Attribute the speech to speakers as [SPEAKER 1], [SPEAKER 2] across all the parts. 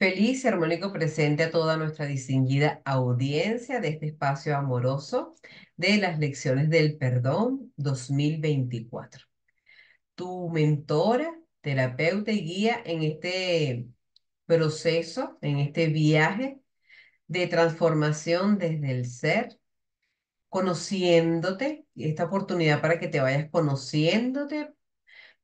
[SPEAKER 1] Feliz y armónico presente a toda nuestra distinguida audiencia de este espacio amoroso de las lecciones del perdón 2024. Tu mentora, terapeuta y guía en este proceso, en este viaje de transformación desde el ser, conociéndote, esta oportunidad para que te vayas conociéndote,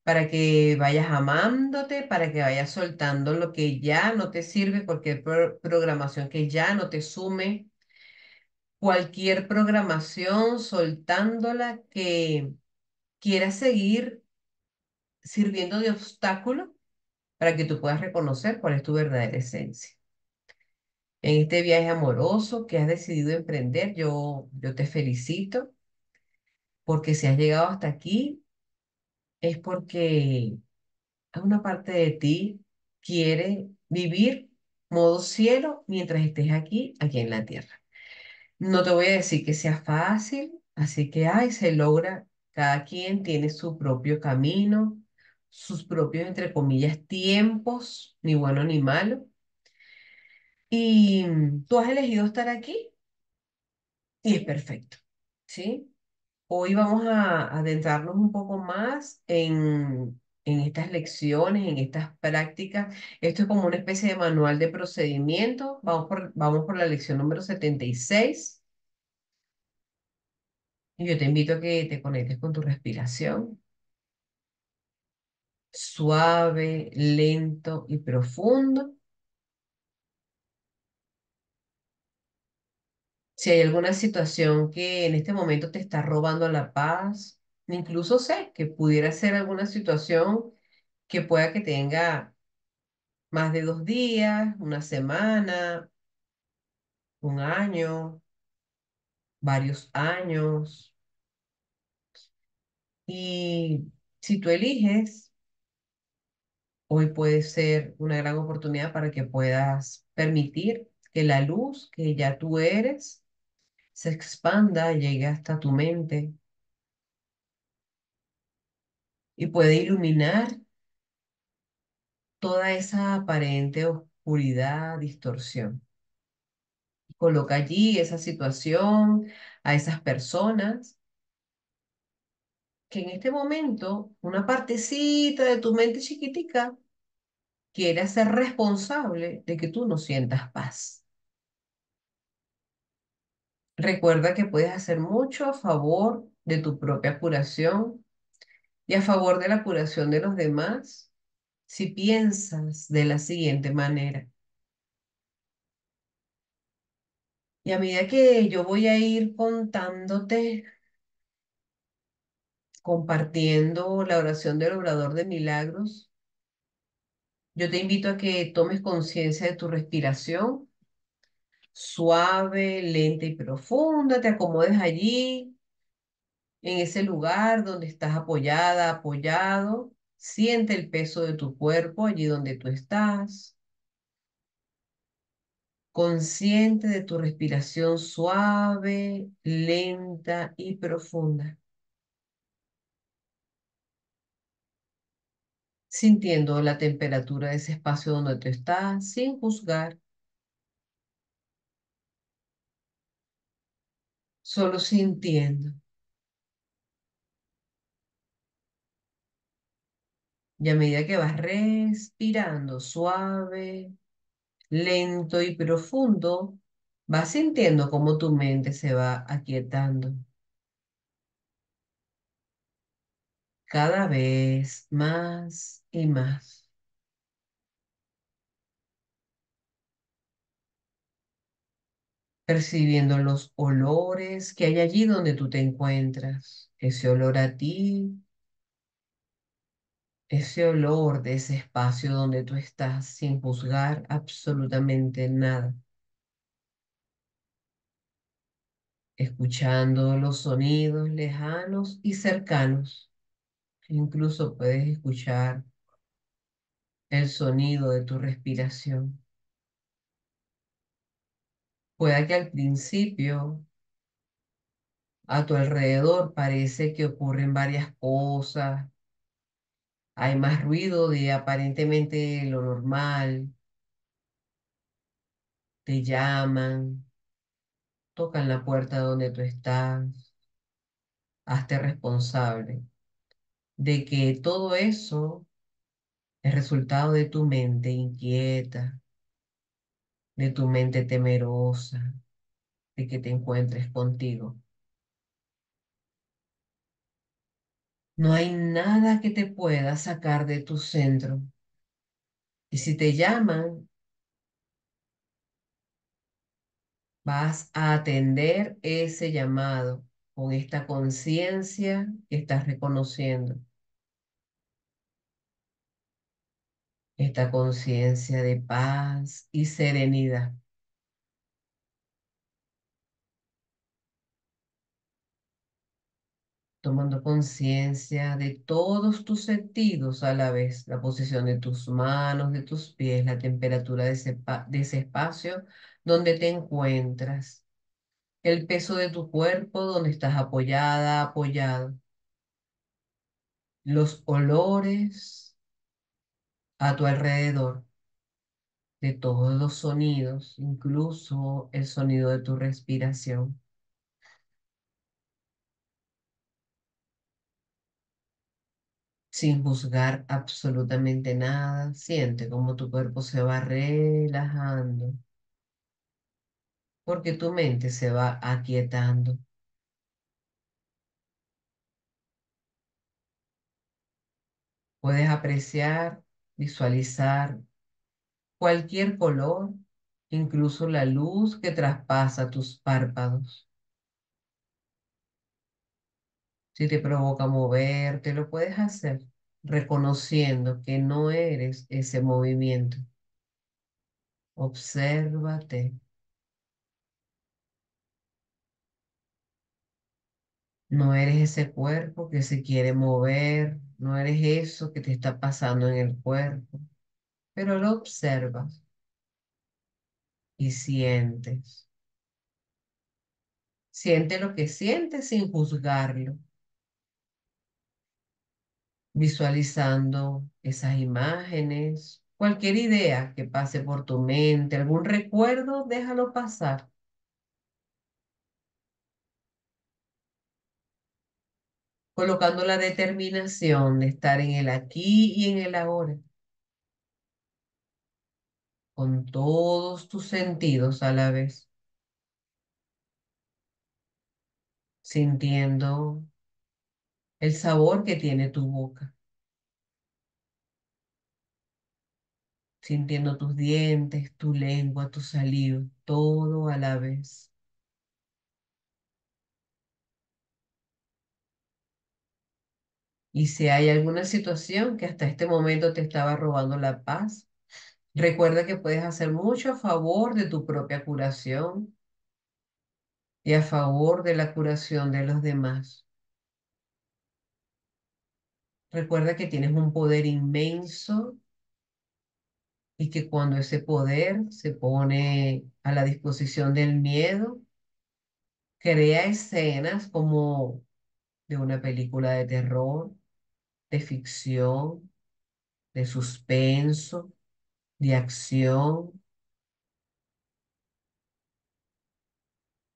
[SPEAKER 1] para que vayas amándote, para que vayas soltando lo que ya no te sirve, cualquier programación que ya no te sume, cualquier programación soltándola que quiera seguir sirviendo de obstáculo para que tú puedas reconocer cuál es tu verdadera esencia. En este viaje amoroso que has decidido emprender, yo te felicito porque si has llegado hasta aquí es porque una parte de ti quiere vivir modo cielo mientras estés aquí en la tierra. No te voy a decir que sea fácil, así que, ay, se logra. Cada quien tiene su propio camino, sus propios, entre comillas, tiempos, ni bueno ni malo. Y tú has elegido estar aquí y es perfecto, ¿sí? Hoy vamos a adentrarnos un poco más en estas lecciones, en estas prácticas. Esto es como una especie de manual de procedimiento. Vamos por la lección número 76 y yo te invito a que te conectes con tu respiración, suave, lento y profundo. Si hay alguna situación que en este momento te está robando la paz, incluso sé que pudiera ser alguna situación que pueda que tenga más de 2 días, una semana, un año, varios años. Y si tú eliges, hoy puede ser una gran oportunidad para que puedas permitir que la luz que ya tú eres se expanda, llegue hasta tu mente y puede iluminar toda esa aparente oscuridad, distorsión. Coloca allí esa situación, a esas personas que en este momento una partecita de tu mente chiquitica quiere ser responsable de que tú no sientas paz. Recuerda que puedes hacer mucho a favor de tu propia curación y a favor de la curación de los demás si piensas de la siguiente manera. Y a medida que yo voy a ir contándote, compartiendo la oración del obrador de milagros, yo te invito a que tomes conciencia de tu respiración suave, lenta y profunda, te acomodes allí, en ese lugar donde estás apoyada, apoyado. Siente el peso de tu cuerpo allí donde tú estás. Consciente de tu respiración suave, lenta y profunda. Sintiendo la temperatura de ese espacio donde tú estás, sin juzgar, solo sintiendo. Y a medida que vas respirando suave, lento y profundo, vas sintiendo cómo tu mente se va aquietando cada vez más y más, percibiendo los olores que hay allí donde tú te encuentras, ese olor a ti, ese olor de ese espacio donde tú estás sin juzgar absolutamente nada, escuchando los sonidos lejanos y cercanos. Incluso puedes escuchar el sonido de tu respiración. Pueda que al principio a tu alrededor parece que ocurren varias cosas, hay más ruido de aparentemente lo normal, te llaman, tocan la puerta donde tú estás. Hazte responsable de que todo eso es resultado de tu mente inquieta, de tu mente temerosa, de que te encuentres contigo. No hay nada que te pueda sacar de tu centro. Y si te llaman, vas a atender ese llamado con esta conciencia que estás reconociendo, esta conciencia de paz y serenidad, tomando conciencia de todos tus sentidos a la vez, la posición de tus manos, de tus pies, la temperatura de ese espacio donde te encuentras, el peso de tu cuerpo donde estás apoyada, apoyado, los olores a tu alrededor, de todos los sonidos, incluso el sonido de tu respiración. Sin juzgar absolutamente nada, siente cómo tu cuerpo se va relajando, porque tu mente se va aquietando. Puedes apreciar, visualizar cualquier color, incluso la luz que traspasa tus párpados. Si te provoca moverte, lo puedes hacer, reconociendo que no eres ese movimiento. Obsérvate. No eres ese cuerpo que se quiere mover, no eres eso que te está pasando en el cuerpo, pero lo observas y sientes. Siente lo que sientes sin juzgarlo, visualizando esas imágenes, cualquier idea que pase por tu mente, algún recuerdo, déjalo pasar, colocando la determinación de estar en el aquí y en el ahora, con todos tus sentidos a la vez, sintiendo el sabor que tiene tu boca, sintiendo tus dientes, tu lengua, tu saliva, todo a la vez. Y si hay alguna situación que hasta este momento te estaba robando la paz, recuerda que puedes hacer mucho a favor de tu propia curación y a favor de la curación de los demás. Recuerda que tienes un poder inmenso y que cuando ese poder se pone a la disposición del miedo, crea escenas como de una película de terror, de ficción, de suspenso, de acción,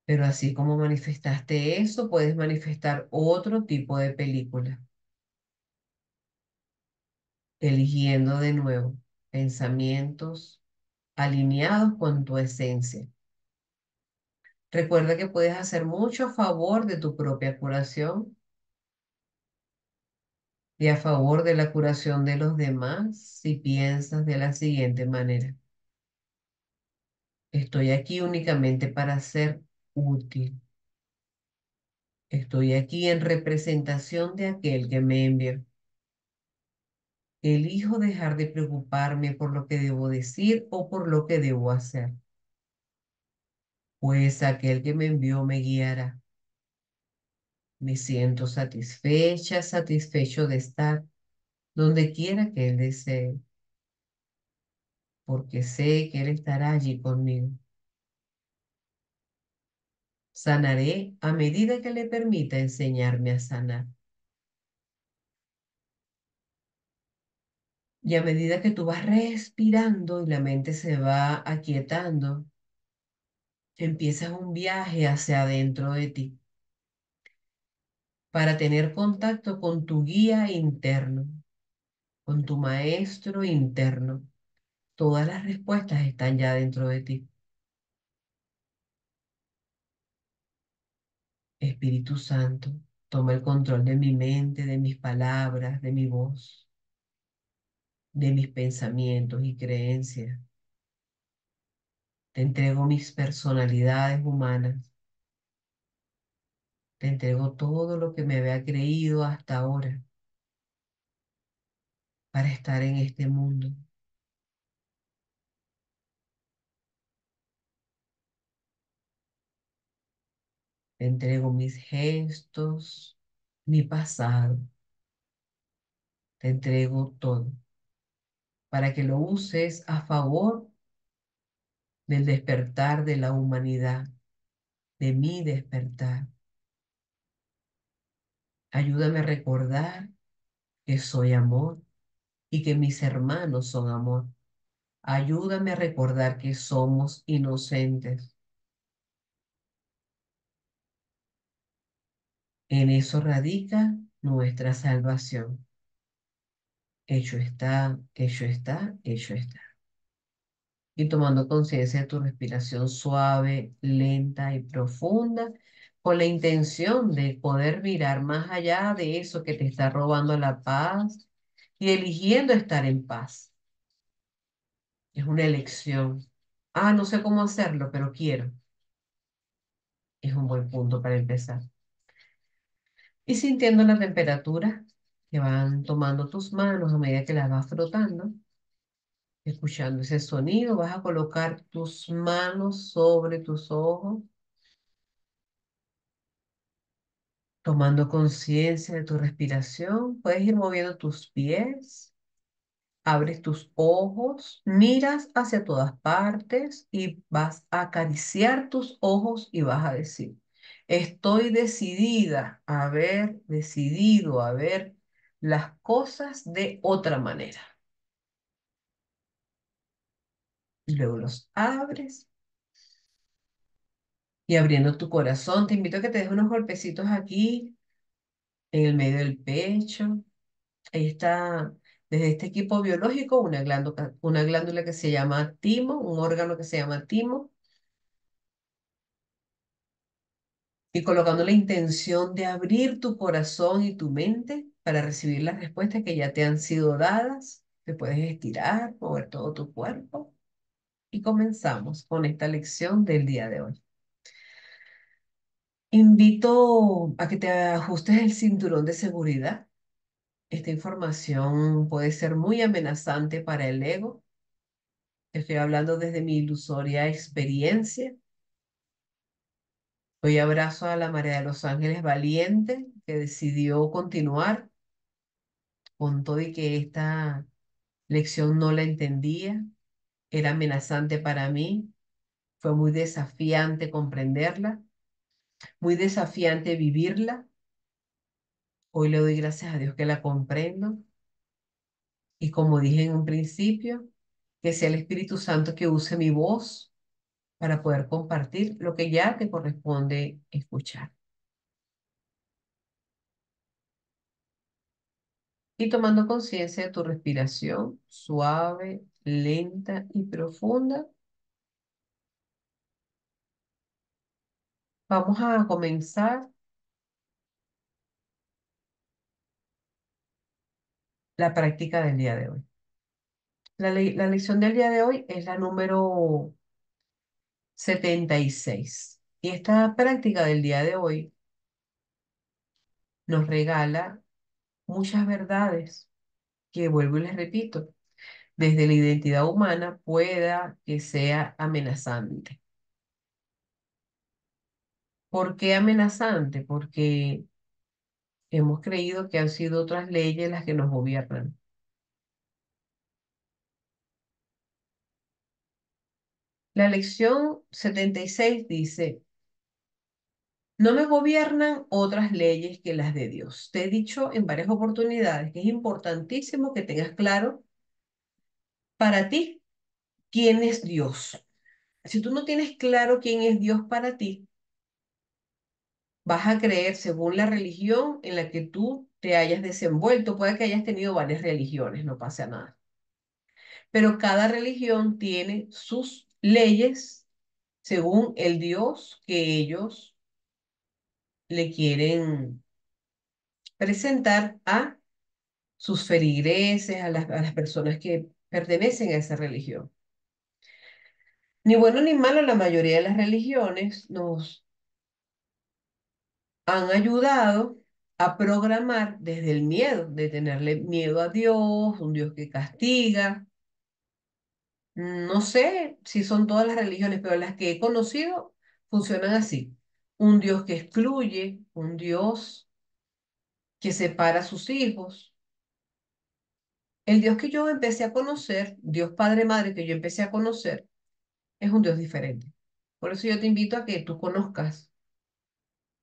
[SPEAKER 1] pero así como manifestaste eso, puedes manifestar otro tipo de película, eligiendo de nuevo pensamientos alineados con tu esencia. Recuerda que puedes hacer mucho a favor de tu propia curación y a favor de la curación de los demás si piensas de la siguiente manera. Estoy aquí únicamente para ser útil. Estoy aquí en representación de aquel que me envió. Elijo dejar de preocuparme por lo que debo decir o por lo que debo hacer, pues aquel que me envió me guiará. Me siento satisfecha, satisfecho de estar donde quiera que Él desee, porque sé que Él estará allí conmigo. Sanaré a medida que le permita enseñarme a sanar. Y a medida que tú vas respirando y la mente se va aquietando, empiezas un viaje hacia adentro de ti para tener contacto con tu guía interno, con tu maestro interno. Todas las respuestas están ya dentro de ti. Espíritu Santo, toma el control de mi mente, de mis palabras, de mi voz, de mis pensamientos y creencias. Te entrego mis personalidades humanas. Te entrego todo lo que me había creído hasta ahora para estar en este mundo. Te entrego mis gestos, mi pasado. Te entrego todo para que lo uses a favor del despertar de la humanidad, de mi despertar. Ayúdame a recordar que soy amor y que mis hermanos son amor. Ayúdame a recordar que somos inocentes. En eso radica nuestra salvación. Hecho está, hecho está, hecho está. Y tomando conciencia de tu respiración suave, lenta y profunda, con la intención de poder mirar más allá de eso que te está robando la paz y eligiendo estar en paz. Es una elección. Ah, no sé cómo hacerlo, pero quiero. Es un buen punto para empezar. Y sintiendo la temperatura que van tomando tus manos a medida que las vas frotando, escuchando ese sonido, vas a colocar tus manos sobre tus ojos, tomando conciencia de tu respiración. Puedes ir moviendo tus pies, abres tus ojos, miras hacia todas partes y vas a acariciar tus ojos y vas a decir, estoy decidida a ver, decidido a ver las cosas de otra manera. Y luego los abres y abriendo tu corazón, te invito a que te des unos golpecitos aquí en el medio del pecho. Ahí está, desde este equipo biológico, una glándula que se llama timo, un órgano que se llama timo, y colocando la intención de abrir tu corazón y tu mente para recibir las respuestas que ya te han sido dadas. Te puedes estirar, mover todo tu cuerpo y comenzamos con esta lección del día de hoy. Invito a que te ajustes el cinturón de seguridad. Esta información puede ser muy amenazante para el ego. Estoy hablando desde mi ilusoria experiencia. Hoy abrazo a la Marea de los Ángeles valiente que decidió continuar con todo y que esta lección no la entendía. Era amenazante para mí. Fue muy desafiante comprenderla, muy desafiante vivirla. Hoy le doy gracias a Dios que la comprendo. Y como dije en un principio, que sea el Espíritu Santo que use mi voz para poder compartir lo que ya te corresponde escuchar. Y tomando conciencia de tu respiración suave, lenta y profunda, vamos a comenzar la práctica del día de hoy. La lección del día de hoy es la número 76. Y esta práctica del día de hoy nos regala muchas verdades que vuelvo y les repito, desde la identidad humana pueda que sea amenazante. ¿Por qué amenazante? Porque hemos creído que han sido otras leyes las que nos gobiernan. La lección 76 dice, no me gobiernan otras leyes que las de Dios. Te he dicho en varias oportunidades que es importantísimo que tengas claro para ti quién es Dios. Si tú no tienes claro quién es Dios para ti, vas a creer según la religión en la que tú te hayas desenvuelto. Puede que hayas tenido varias religiones, no pasa nada. Pero cada religión tiene sus leyes según el Dios que ellos le quieren presentar a sus feligreses, a las personas que pertenecen a esa religión. Ni bueno ni malo, la mayoría de las religiones nos han ayudado a programar desde el miedo, de tenerle miedo a Dios, un Dios que castiga. No sé si son todas las religiones, pero las que he conocido funcionan así. Un Dios que excluye, un Dios que separa a sus hijos. El Dios que yo empecé a conocer, Dios Padre Madre que yo empecé a conocer, es un Dios diferente. Por eso yo te invito a que tú conozcas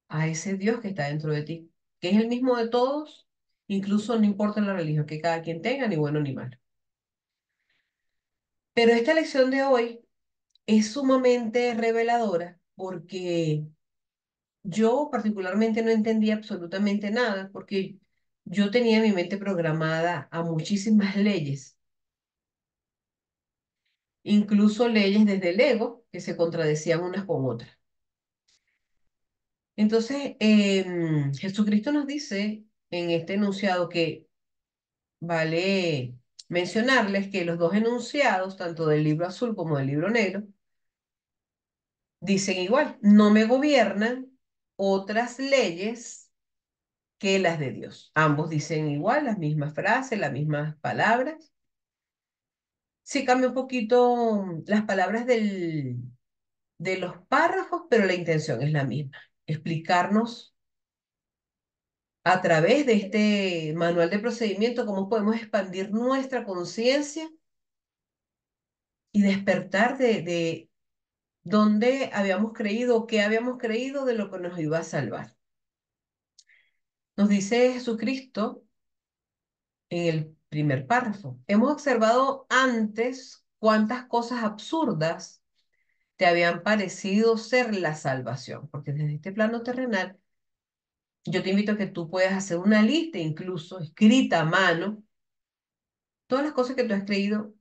[SPEAKER 1] a ese Dios que está dentro de ti, que es el mismo de todos, incluso no importa la religión que cada quien tenga, ni bueno ni malo. Pero esta lección de hoy es sumamente reveladora porque yo particularmente no entendía absolutamente nada, porque yo tenía mi mente programada a muchísimas leyes, incluso leyes desde el ego que se contradecían unas con otras. Entonces, Jesucristo nos dice en este enunciado que vale mencionarles que los dos enunciados, tanto del libro azul como del libro negro, dicen igual, no me gobiernan otras leyes que las de Dios. Ambos dicen igual, las mismas frases, las mismas palabras. Sí cambia un poquito las palabras de los párrafos, pero la intención es la misma. Explicarnos a través de este manual de procedimiento cómo podemos expandir nuestra conciencia y despertar de dónde habíamos creído, qué habíamos creído de lo que nos iba a salvar. Nos dice Jesucristo en el primer párrafo, hemos observado antes cuántas cosas absurdas te habían parecido ser la salvación, porque desde este plano terrenal, yo te invito a que tú puedas hacer una lista, incluso escrita a mano, todas las cosas que tú has creído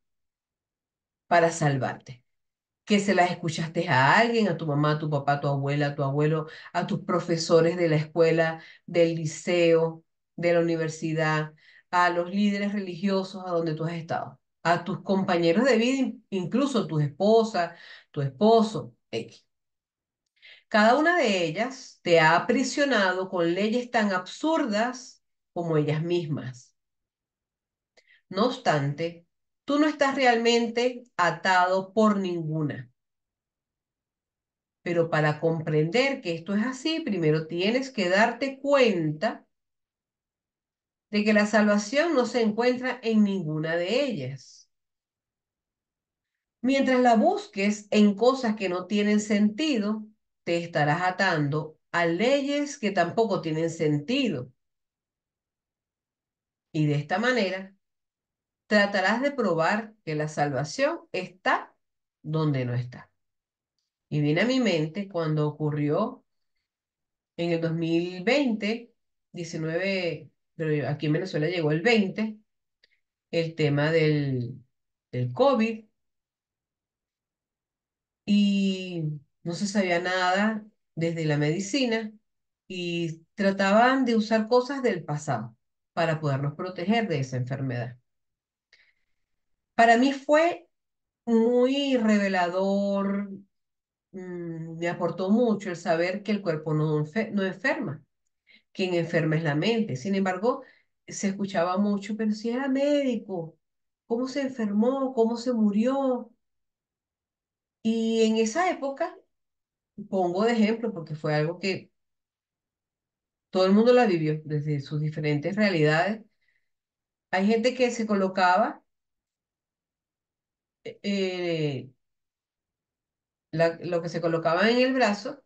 [SPEAKER 1] para salvarte. Que se las escuchaste a alguien, a tu mamá, a tu papá, a tu abuela, a tu abuelo, a tus profesores de la escuela, del liceo, de la universidad, a los líderes religiosos a donde tú has estado, a tus compañeros de vida, incluso tu esposa, tu esposo, X. Cada una de ellas te ha aprisionado con leyes tan absurdas como ellas mismas. No obstante, tú no estás realmente atado por ninguna. Pero para comprender que esto es así, primero tienes que darte cuenta de que la salvación no se encuentra en ninguna de ellas. Mientras la busques en cosas que no tienen sentido, te estarás atando a leyes que tampoco tienen sentido. Y de esta manera tratarás de probar que la salvación está donde no está. Y viene a mi mente cuando ocurrió en el 2020, 19, pero aquí en Venezuela llegó el 20, el tema del COVID y no se sabía nada desde la medicina y trataban de usar cosas del pasado para podernos proteger de esa enfermedad. Para mí fue muy revelador, me aportó mucho el saber que el cuerpo no enferma. Quien enferma es la mente. Sin embargo, se escuchaba mucho, pero si era médico, ¿cómo se enfermó? ¿Cómo se murió? Y en esa época, pongo de ejemplo, porque fue algo que todo el mundo la vivió desde sus diferentes realidades. Hay gente que se colocaba eh, lo que se colocaba en el brazo,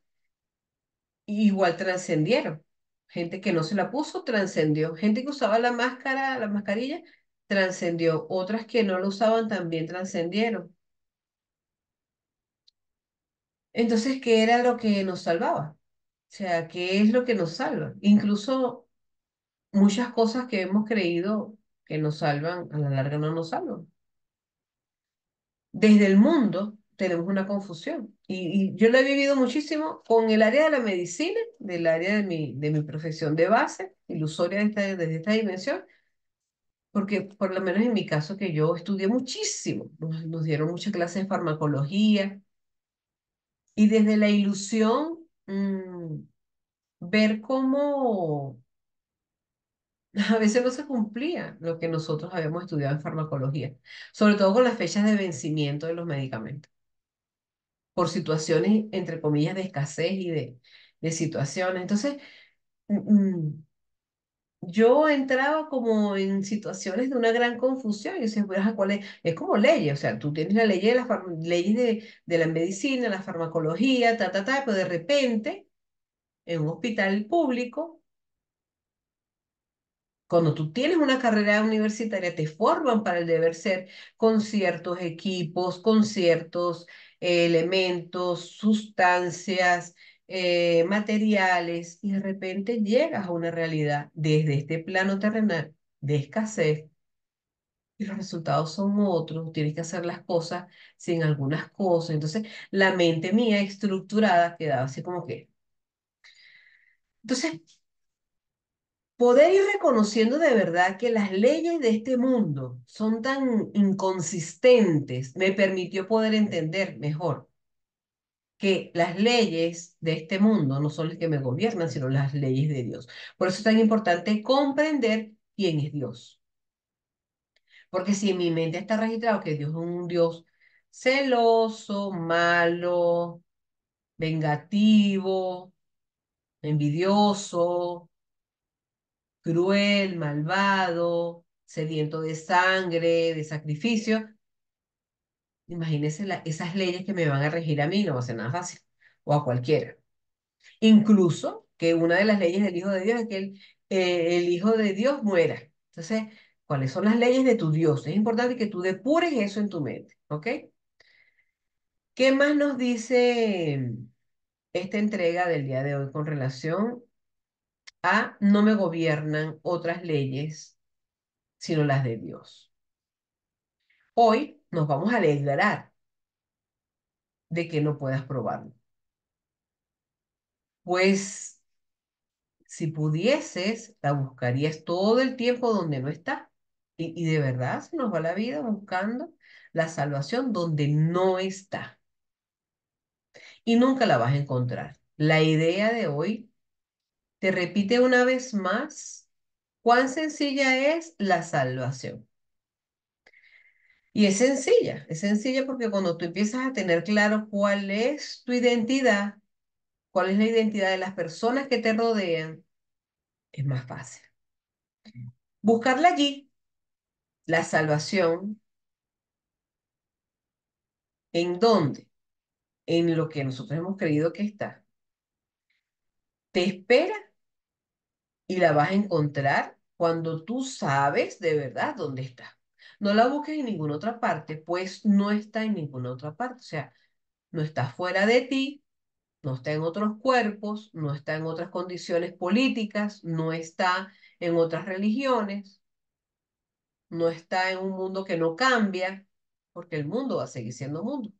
[SPEAKER 1] y igual trascendieron. Gente que no se la puso, trascendió. Gente que usaba la máscara, la mascarilla, trascendió. Otras que no lo usaban también trascendieron. Entonces, ¿qué era lo que nos salvaba? O sea, ¿qué es lo que nos salva? Incluso muchas cosas que hemos creído que nos salvan, a la larga no nos salvan. Desde el mundo tenemos una confusión. Y yo lo he vivido muchísimo con el área de la medicina, del área de mi profesión de base, ilusoria desde esta dimensión, porque por lo menos en mi caso que yo estudié muchísimo, nos dieron muchas clases de farmacología y desde la ilusión ver cómo a veces no se cumplía lo que nosotros habíamos estudiado en farmacología, sobre todo con las fechas de vencimiento de los medicamentos, por situaciones, entre comillas, de escasez y de situaciones. Entonces, mm, mm, yo entraba como en situaciones de una gran confusión y decía, pues, ajá, ¿cuál es? Es como leyes, o sea, tú tienes la ley de las leyes de la medicina, la farmacología, pero de repente, en un hospital público, cuando tú tienes una carrera universitaria, te forman para el deber ser con ciertos equipos, con ciertos elementos, sustancias, materiales, y de repente llegas a una realidad desde este plano terrenal de escasez y los resultados son otros, tienes que hacer las cosas sin algunas cosas. Entonces, la mente mía estructurada quedaba así como que... Entonces, poder ir reconociendo de verdad que las leyes de este mundo son tan inconsistentes me permitió poder entender mejor que las leyes de este mundo no son las que me gobiernan, sino las leyes de Dios. Por eso es tan importante comprender quién es Dios. Porque si en mi mente está registrado que Dios es un Dios celoso, malo, vengativo, envidioso, cruel, malvado, sediento de sangre, de sacrificio. Imagínense esas leyes que me van a regir a mí, no va a ser nada fácil, o a cualquiera. Incluso que una de las leyes del Hijo de Dios es que el Hijo de Dios muera. Entonces, ¿cuáles son las leyes de tu Dios? Es importante que tú depures eso en tu mente, ¿ok? ¿Qué más nos dice esta entrega del día de hoy con relación a no me gobiernan otras leyes, sino las de Dios? Hoy nos vamos a alegrar de que no puedas probarlo. Pues si pudieses, la buscarías todo el tiempo donde no está. Y de verdad se nos va la vida buscando la salvación donde no está. Y nunca la vas a encontrar. La idea de hoy te repite una vez más cuán sencilla es la salvación. Y es sencilla porque cuando tú empiezas a tener claro cuál es tu identidad, cuál es la identidad de las personas que te rodean, es más fácil. Buscarla allí, la salvación, ¿en dónde? En lo que nosotros hemos creído que está. Te espera y la vas a encontrar cuando tú sabes de verdad dónde está. No la busques en ninguna otra parte, pues no está en ninguna otra parte. O sea, no está fuera de ti, no está en otros cuerpos, no está en otras condiciones políticas, no está en otras religiones, no está en un mundo que no cambia, porque el mundo va a seguir siendo mundo.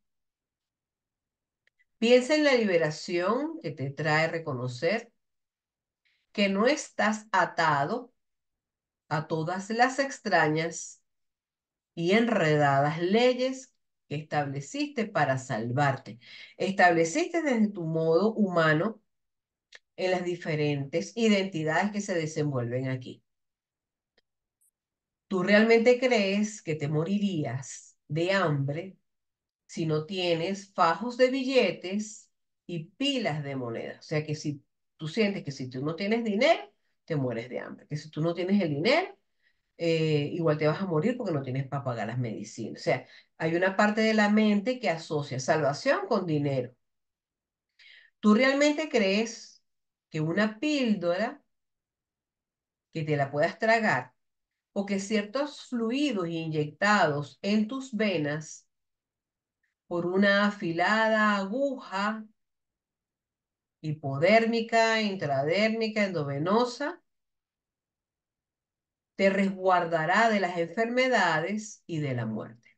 [SPEAKER 1] Piensa en la liberación que te trae reconocer que no estás atado a todas las extrañas y enredadas leyes que estableciste para salvarte. Estableciste desde tu modo humano en las diferentes identidades que se desenvuelven aquí. ¿Tú realmente crees que te morirías de hambre si no tienes fajos de billetes y pilas de monedas? O sea que si tú sientes que si tú no tienes dinero, te mueres de hambre. Que si tú no tienes el dinero, igual te vas a morir porque no tienes para pagar las medicinas. O sea, hay una parte de la mente que asocia salvación con dinero. ¿Tú realmente crees que una píldora que te la puedas tragar o que ciertos fluidos inyectados en tus venas por una afilada aguja hipodérmica, intradérmica, endovenosa, te resguardará de las enfermedades y de la muerte.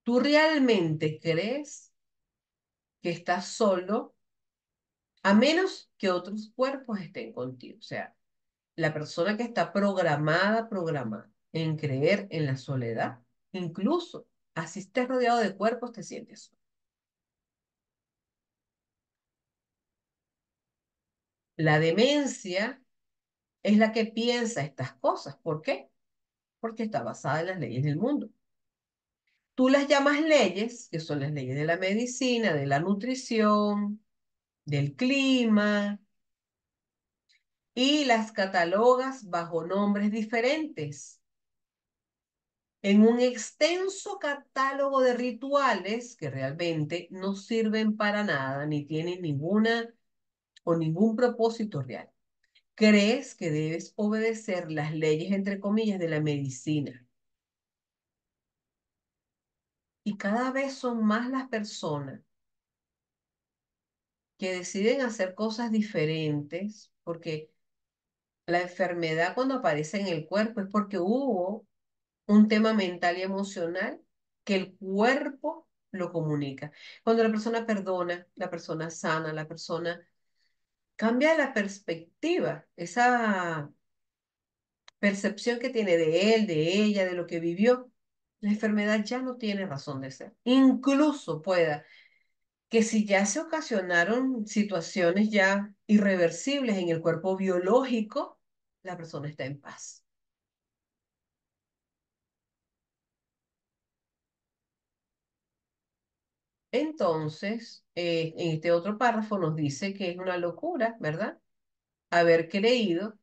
[SPEAKER 1] ¿Tú realmente crees que estás solo a menos que otros cuerpos estén contigo? O sea, la persona que está programada en creer en la soledad, incluso así estés rodeado de cuerpos, te sientes solo. La demencia es la que piensa estas cosas. ¿Por qué? Porque está basada en las leyes del mundo. Tú las llamas leyes, que son las leyes de la medicina, de la nutrición, del clima, y las catalogas bajo nombres diferentes. En un extenso catálogo de rituales que realmente no sirven para nada, ni tienen ninguna o ningún propósito real. Crees que debes obedecer las leyes, entre comillas, de la medicina. Y cada vez son más las personas que deciden hacer cosas diferentes, porque la enfermedad cuando aparece en el cuerpo es porque hubo un tema mental y emocional que el cuerpo lo comunica. Cuando la persona perdona, la persona sana, la persona cambia la perspectiva, esa percepción que tiene de él, de ella, de lo que vivió, la enfermedad ya no tiene razón de ser. Incluso pueda que si ya se ocasionaron situaciones ya irreversibles en el cuerpo biológico, la persona está en paz. Entonces, en este otro párrafo nos dice que es una locura, ¿verdad? Haber creído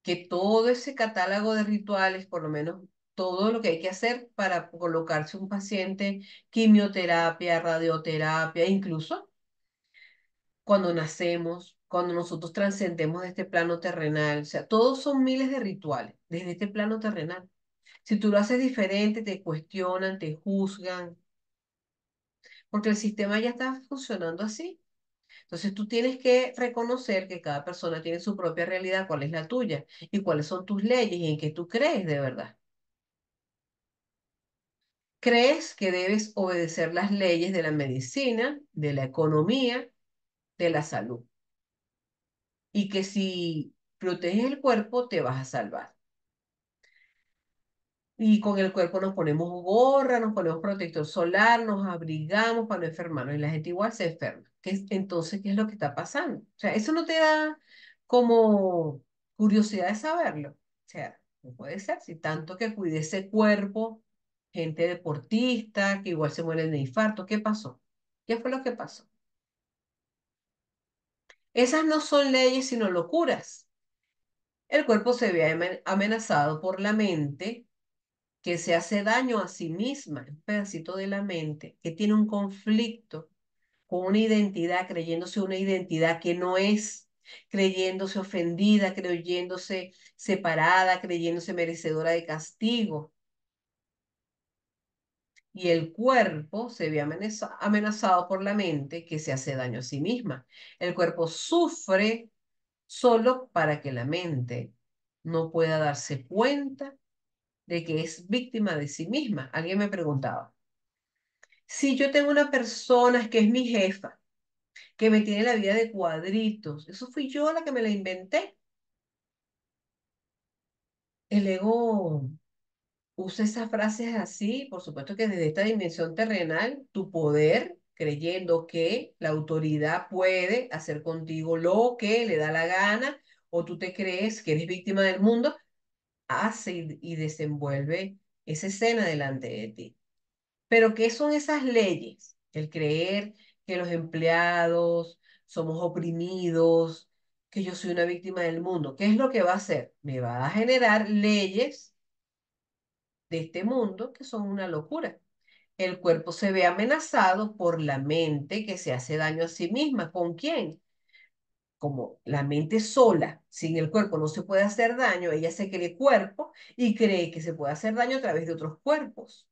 [SPEAKER 1] que todo ese catálogo de rituales, por lo menos todo lo que hay que hacer para colocarse un paciente, quimioterapia, radioterapia, incluso cuando nacemos, cuando nosotros trascendemos de este plano terrenal, o sea, todos son miles de rituales desde este plano terrenal. Si tú lo haces diferente, te cuestionan, te juzgan, porque el sistema ya está funcionando así. Entonces tú tienes que reconocer que cada persona tiene su propia realidad, cuál es la tuya y cuáles son tus leyes y en qué tú crees de verdad. Crees que debes obedecer las leyes de la medicina, de la economía, de la salud y que si proteges el cuerpo te vas a salvar. Y con el cuerpo nos ponemos gorra, nos ponemos protector solar, nos abrigamos para no enfermarnos y la gente igual se enferma. Entonces, ¿qué es lo que está pasando? O sea, eso no te da como curiosidad de saberlo. O sea, no puede ser, si tanto que cuide ese cuerpo, gente deportista, que igual se mueren de infarto, ¿qué pasó? ¿Qué fue lo que pasó? Esas no son leyes, sino locuras. El cuerpo se ve amenazado por la mente que se hace daño a sí misma, un pedacito de la mente, que tiene un conflicto con una identidad, creyéndose una identidad que no es, creyéndose ofendida, creyéndose separada, creyéndose merecedora de castigo. Y el cuerpo se ve amenazado por la mente que se hace daño a sí misma. El cuerpo sufre solo para que la mente no pueda darse cuenta de que es víctima de sí misma. Alguien me preguntaba, si yo tengo una persona que es mi jefa, que me tiene la vida de cuadritos, eso fui yo la que me la inventé. El ego usa esas frases así, por supuesto que desde esta dimensión terrenal, tu poder, creyendo que la autoridad puede hacer contigo lo que le da la gana, o tú te crees que eres víctima del mundo, hace y desenvuelve esa escena delante de ti. Pero ¿qué son esas leyes? El creer que los empleados somos oprimidos, que yo soy una víctima del mundo. ¿Qué es lo que va a hacer? Me va a generar leyes de este mundo que son una locura. El cuerpo se ve amenazado por la mente que se hace daño a sí misma. ¿Con quién? como la mente sola, sin el cuerpo no se puede hacer daño, ella se cree cuerpo y cree que se puede hacer daño a través de otros cuerpos.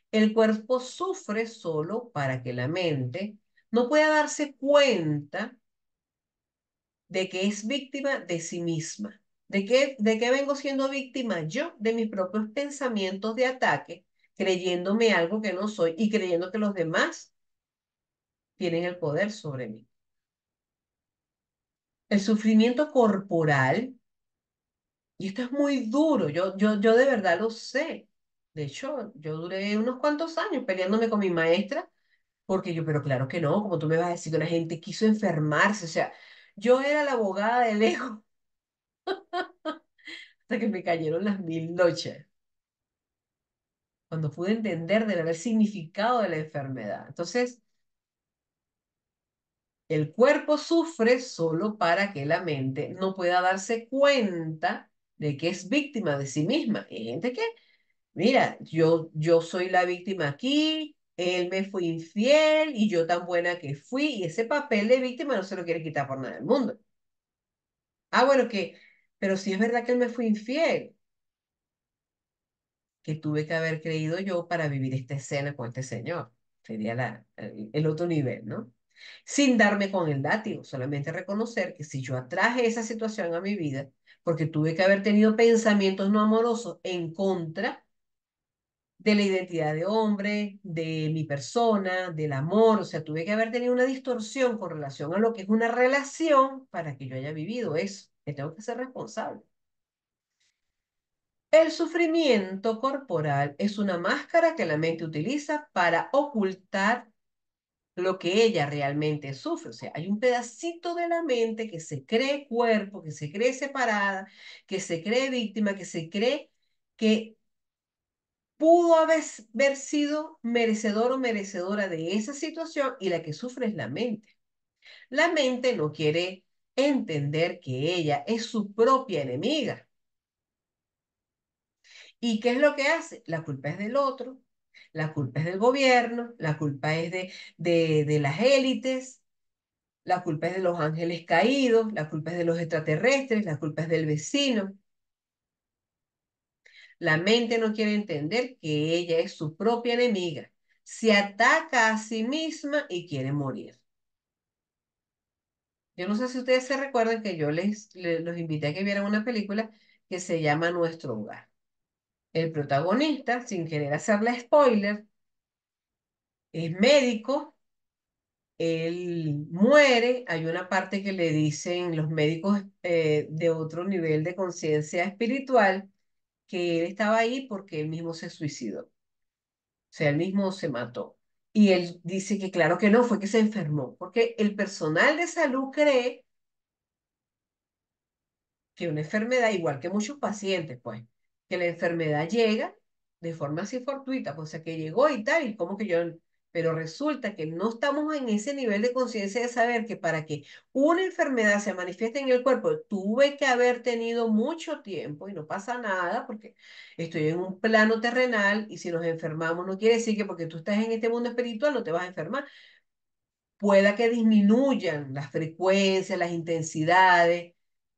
[SPEAKER 1] El cuerpo sufre solo para que la mente no pueda darse cuenta de que es víctima de sí misma. De qué vengo siendo víctima yo? De mis propios pensamientos de ataque, creyéndome algo que no soy y creyendo que los demás tienen el poder sobre mí. El sufrimiento corporal, y esto es muy duro, yo de verdad lo sé. De hecho, yo duré unos cuantos años peleándome con mi maestra, porque yo, pero claro que no, como tú me vas a decir que una gente quiso enfermarse, o sea, yo era la abogada del ego hasta que me cayeron las mil noches, cuando pude entender de verdad el significado de la enfermedad. Entonces, el cuerpo sufre solo para que la mente no pueda darse cuenta de que es víctima de sí misma. Hay gente que, mira, yo soy la víctima aquí, él me fue infiel y yo tan buena que fui, y ese papel de víctima no se lo quiere quitar por nada del mundo. Ah, bueno, pero si es verdad que él me fue infiel, que tuve que haber creído yo para vivir esta escena con este señor. Sería el otro nivel, ¿no? Sin darme con el látigo, solamente reconocer que si yo atraje esa situación a mi vida, porque tuve que haber tenido pensamientos no amorosos en contra de la identidad de hombre, de mi persona, del amor, o sea, tuve que haber tenido una distorsión con relación a lo que es una relación para que yo haya vivido eso, que tengo que ser responsable. El sufrimiento corporal es una máscara que la mente utiliza para ocultar lo que ella realmente sufre. O sea, hay un pedacito de la mente que se cree cuerpo, que se cree separada, que se cree víctima, que se cree que pudo haber sido merecedor o merecedora de esa situación y la que sufre es la mente. La mente no quiere entender que ella es su propia enemiga. ¿Y qué es lo que hace? La culpa es del otro, la culpa es del gobierno, la culpa es de las élites, la culpa es de los ángeles caídos, la culpa es de los extraterrestres, la culpa es del vecino. La mente no quiere entender que ella es su propia enemiga. Se ataca a sí misma y quiere morir. Yo no sé si ustedes se recuerdan que los invité a que vieran una película que se llama Nuestro Hogar. El protagonista, sin querer hacerle spoiler, es médico. Él muere, hay una parte que le dicen los médicos de otro nivel de conciencia espiritual que él estaba ahí porque él mismo se suicidó, o sea, él mismo se mató. Y él dice que claro que no, fue que se enfermó, porque el personal de salud cree que una enfermedad, igual que muchos pacientes, pues, que la enfermedad llega de forma así fortuita, pues, o sea, que llegó y tal, y como que yo, pero resulta que no estamos en ese nivel de conciencia de saber que para que una enfermedad se manifieste en el cuerpo, tuve que haber tenido mucho tiempo y no pasa nada porque estoy en un plano terrenal y si nos enfermamos no quiere decir que porque tú estás en este mundo espiritual no te vas a enfermar. Pueda que disminuyan las frecuencias, las intensidades,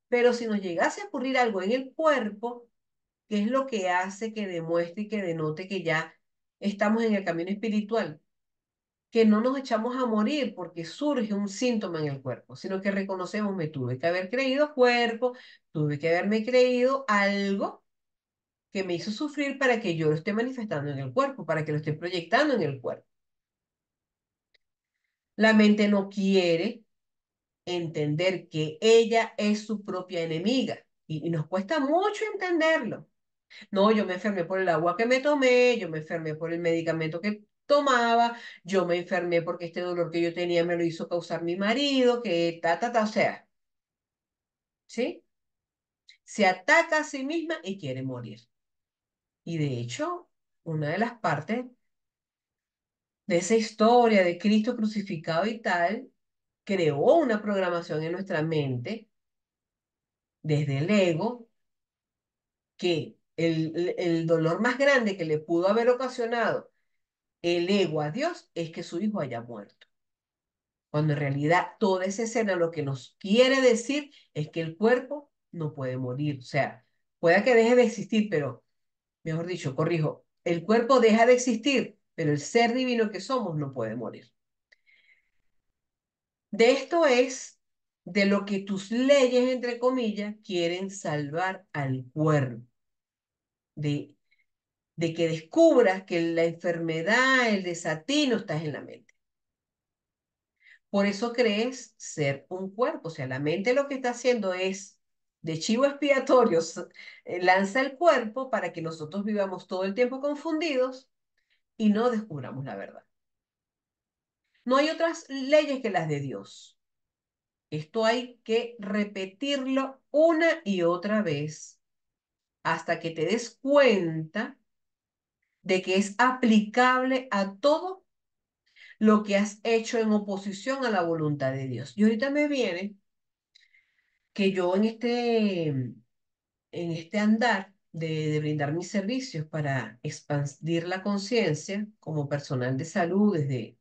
[SPEAKER 1] pero si nos llegase a ocurrir algo en el cuerpo, ¿qué es lo que hace que demuestre y que denote que ya estamos en el camino espiritual? Que no nos echamos a morir porque surge un síntoma en el cuerpo, sino que reconocemos, me tuve que haber creído cuerpo, tuve que haberme creído algo que me hizo sufrir para que yo lo esté manifestando en el cuerpo, para que lo esté proyectando en el cuerpo. La mente no quiere entender que ella es su propia enemiga y nos cuesta mucho entenderlo. No, yo me enfermé por el agua que me tomé, yo me enfermé por el medicamento que tomaba, yo me enfermé porque este dolor que yo tenía me lo hizo causar mi marido, que o sea, ¿sí? Se ataca a sí misma y quiere morir. Y de hecho, una de las partes de esa historia de Cristo crucificado y tal, creó una programación en nuestra mente desde el ego que el dolor más grande que le pudo haber ocasionado el ego a Dios es que su hijo haya muerto. Cuando en realidad toda esa escena lo que nos quiere decir es que el cuerpo no puede morir. O sea, pueda que deje de existir, pero, mejor dicho, corrijo, el cuerpo deja de existir, pero el ser divino que somos no puede morir. De esto es de lo que tus leyes, entre comillas, quieren salvar al cuerpo, de, de que descubras que la enfermedad, el desatino, estás en la mente. Por eso crees ser un cuerpo. O sea, la mente lo que está haciendo es de chivo expiatorio, lanza el cuerpo para que nosotros vivamos todo el tiempo confundidos y no descubramos la verdad. No hay otras leyes que las de Dios. Esto hay que repetirlo una y otra vez hasta que te des cuenta de que es aplicable a todo lo que has hecho en oposición a la voluntad de Dios. Y ahorita me viene que yo en este andar de brindar mis servicios para expandir la conciencia como personal de salud desde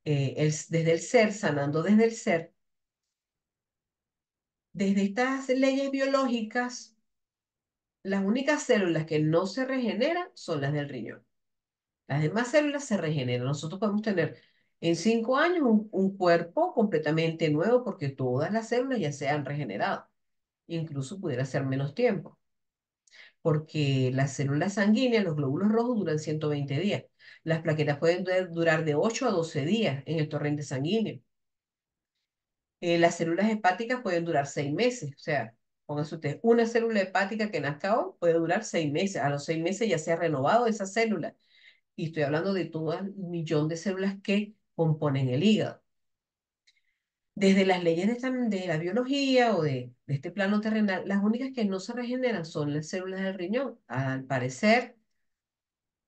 [SPEAKER 1] el ser, sanando desde el ser, desde estas leyes biológicas, las únicas células que no se regeneran son las del riñón. Las demás células se regeneran. Nosotros podemos tener en 5 años un cuerpo completamente nuevo porque todas las células ya se han regenerado. Incluso pudiera ser menos tiempo, porque las células sanguíneas, los glóbulos rojos duran 120 días. Las plaquetas pueden durar de 8 a 12 días en el torrente sanguíneo. Las células hepáticas pueden durar 6 meses. O sea, póngase usted, una célula hepática que nazca hoy puede durar 6 meses. A los 6 meses ya se ha renovado esa célula. Y estoy hablando de todo el millón de células que componen el hígado. Desde las leyes de la biología o de este plano terrenal, las únicas que no se regeneran son las células del riñón. Al parecer,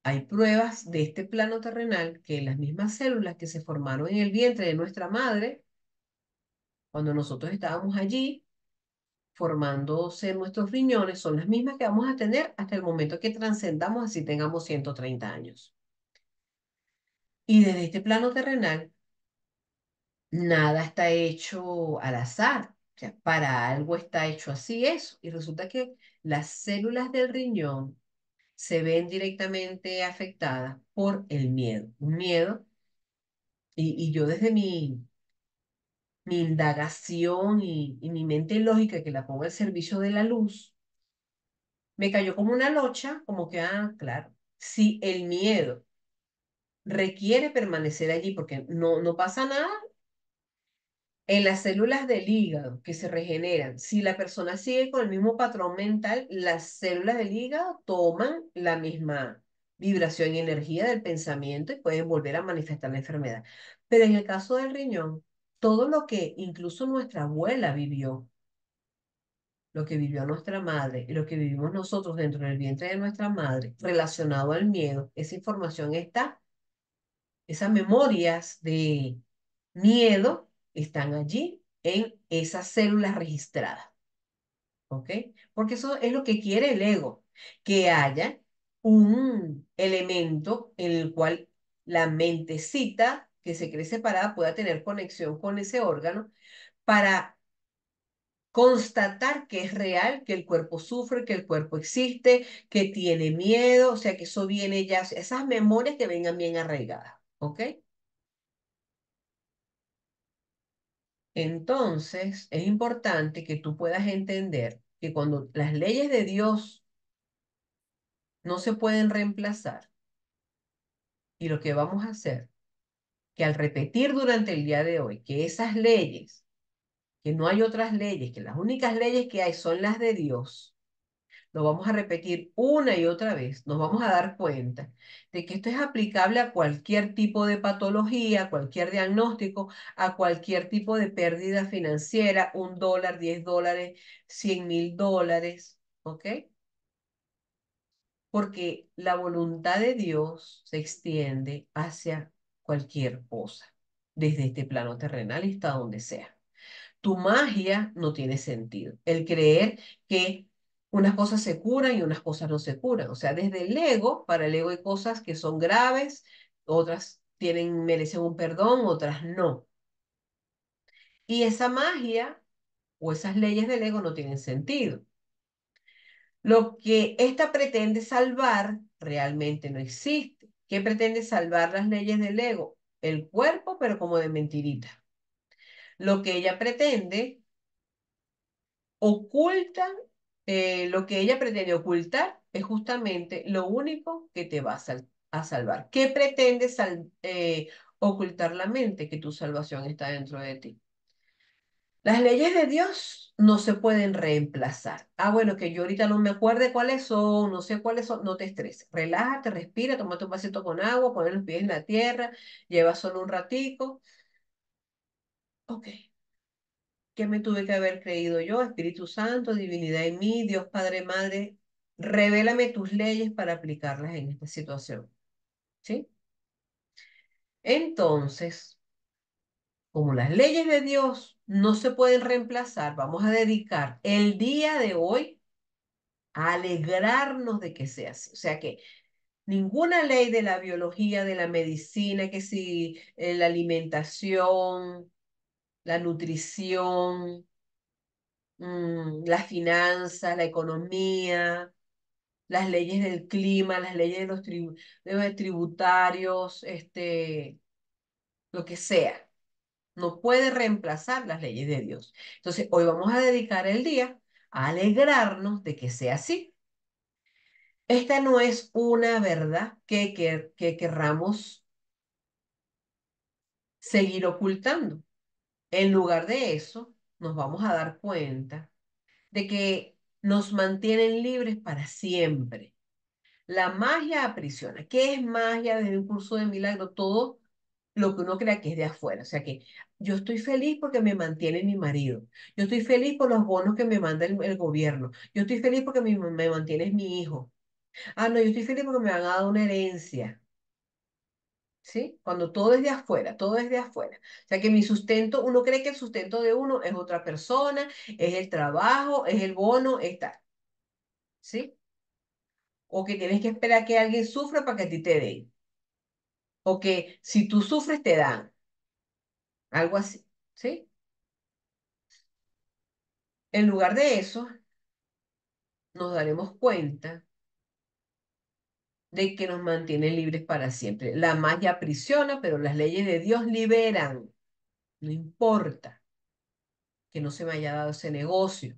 [SPEAKER 1] hay pruebas de este plano terrenal que las mismas células que se formaron en el vientre de nuestra madre, cuando nosotros estábamos allí, formándose nuestros riñones, son las mismas que vamos a tener hasta el momento que trascendamos, así tengamos 130 años. Y desde este plano terrenal, nada está hecho al azar. O sea, para algo está hecho así eso. Y resulta que las células del riñón se ven directamente afectadas por el miedo. Un miedo, y yo desde mi indagación y mi mente lógica que la pongo al servicio de la luz, me cayó como una locha, como que, claro, si el miedo requiere permanecer allí porque no pasa nada, en las células del hígado que se regeneran, si la persona sigue con el mismo patrón mental, las células del hígado toman la misma vibración y energía del pensamiento y pueden volver a manifestar la enfermedad. Pero en el caso del riñón, todo lo que incluso nuestra abuela vivió, lo que vivió nuestra madre y lo que vivimos nosotros dentro del vientre de nuestra madre, relacionado al miedo, esa información está, esas memorias de miedo están allí en esas células registradas, ¿ok? Porque eso es lo que quiere el ego, que haya un elemento en el cual la mentecita que se cree separada pueda tener conexión con ese órgano para constatar que es real, que el cuerpo sufre, que el cuerpo existe, que tiene miedo, o sea, que eso viene ya, esas memorias que vengan bien arraigadas, ¿ok? Entonces, es importante que tú puedas entender que cuando las leyes de Dios no se pueden reemplazar, y lo que vamos a hacer, que al repetir durante el día de hoy que esas leyes, que no hay otras leyes, que las únicas leyes que hay son las de Dios, lo vamos a repetir una y otra vez, nos vamos a dar cuenta de que esto es aplicable a cualquier tipo de patología, a cualquier diagnóstico, a cualquier tipo de pérdida financiera, $1, $10, $100,000, ¿ok? Porque la voluntad de Dios se extiende hacia cualquier cosa, desde este plano terrenal hasta donde sea. Tu magia no tiene sentido. El creer que unas cosas se curan y unas cosas no se curan. O sea, desde el ego, para el ego hay cosas que son graves, otras merecen un perdón, otras no. Y esa magia o esas leyes del ego no tienen sentido. Lo que ésta pretende salvar realmente no existe. ¿Qué pretende salvar las leyes del ego? El cuerpo, pero como de mentirita. Lo que ella pretende oculta, lo que ella pretende ocultar es justamente lo único que te va a salvar. ¿Qué pretende ocultar la mente? Que tu salvación está dentro de ti. Las leyes de Dios no se pueden reemplazar. Ah, bueno, que yo ahorita no me acuerde cuáles son, no sé cuáles son, no te estreses. Relájate, respira, tómate un vasito con agua, pon los pies en la tierra, lleva solo un ratico. Ok, ¿qué me tuve que haber creído yo? Espíritu Santo, divinidad en mí, Dios Padre, Madre, revélame tus leyes para aplicarlas en esta situación. ¿Sí? Entonces, como las leyes de Dios no se pueden reemplazar, vamos a dedicar el día de hoy a alegrarnos de que sea así. O sea que ninguna ley de la biología, de la medicina, que si la alimentación, la nutrición, la finanza, la economía, las leyes del clima, las leyes de de los tributarios, lo que sea, no puede reemplazar las leyes de Dios. Entonces, hoy vamos a dedicar el día a alegrarnos de que sea así. Esta no es una verdad que querramos seguir ocultando. En lugar de eso, nos vamos a dar cuenta de que nos mantienen libres para siempre. La magia aprisiona. ¿Qué es magia desde un curso de milagro? Todo lo que uno crea que es de afuera. O sea que yo estoy feliz porque me mantiene mi marido. Yo estoy feliz por los bonos que me manda el gobierno. Yo estoy feliz porque me mantiene mi hijo. Ah, no, yo estoy feliz porque me han dado una herencia. ¿Sí? Cuando todo es de afuera, todo es de afuera. O sea que mi sustento, uno cree que el sustento de uno es otra persona, es el trabajo, es el bono, está, ¿sí? O que tienes que esperar que alguien sufra para que a ti te den. O que si tú sufres te dan, algo así, ¿sí? En lugar de eso, nos daremos cuenta de que nos mantienen libres para siempre. La magia aprisiona, pero las leyes de Dios liberan. No importa que no se me haya dado ese negocio.